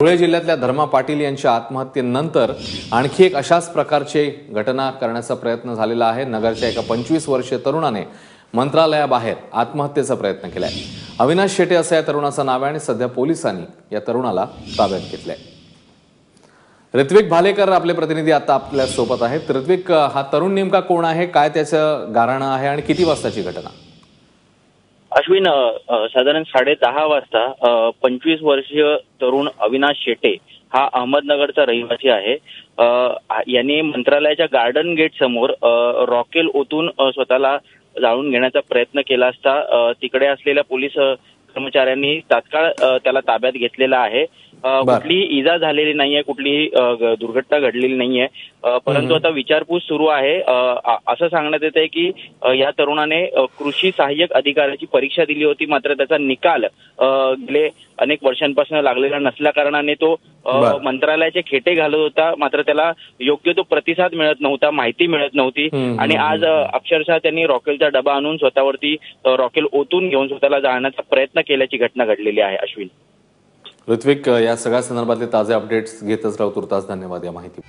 धुळे जिल्ह्यातल्या धर्मा पाटील यांच्या आत्महत्येनंतर आणखी एक अशाच प्रकारची घटना करण्याचा प्रयत्न झालेला आहे। नगरच्या एका 25 वर्षीय तरुणाने मंत्रालयाबाहेर आत्महत्येचा प्रयत्न केलाय। अविनाश शेटे असं या तरुणाचं नाव आहे आणि सध्या पोलिसांनी या तरुणाला ताब्यात घेतलंय। ऋत्विक भालेकर आपले प्रतिनिधी आता आपल्या सोबत आहेत। ऋत्विक, हा तरुण नेमका कोण आहे, काय त्याचं गाऱ्हाण आहे आणि किती वाजताची घटना? अश्विन, साधारण 10:30 वाजता 25 वर्षीय तरुण अविनाश शेटे हा अहमदनगरचा रहिवासी आहे। यांनी मंत्रालयाच्या गार्डन गेट समोर रॉकेल ओतून स्वतःला जाळून घेण्याचा प्रयत्न केला असता तिकडे असलेल्या पोलीस कर्मचाऱ्यांनी तात्काळ त्याला ताब्यात घेतलेला आहे। कुठलीही इजा झालेली नाहीये, कुठलीही दुर्घटना घडलेली नाहीये, परंतु आता विचारपूस सुरू आहे। असं सांगण्यात येत आहे की या तरुणाने कृषी सहाय्यक अधिकाऱ्याची परीक्षा दिली होती, मात्र त्याचा निकाल गेले अनेक वर्षांपासून लागलेला नसल्या कारणाने तो मंत्रालयाचे खेटे घालत होता, मात्र त्याला योग्य तो प्रतिसाद मिळत नव्हता, माहिती मिळत नव्हती आणि आज अक्षरशः त्यांनी रॉकेलचा डबा आणून स्वतःवरती रॉकेल ओतून घेऊन स्वतःला जाळण्याचा प्रयत्न केल्याची घटना घडलेली आहे। अश्विन, ऋत्विक, या सगळ्या संदर्भातले ताजे अपडेट्स घेतच राहू। तुर्तास धन्यवाद या माहिती।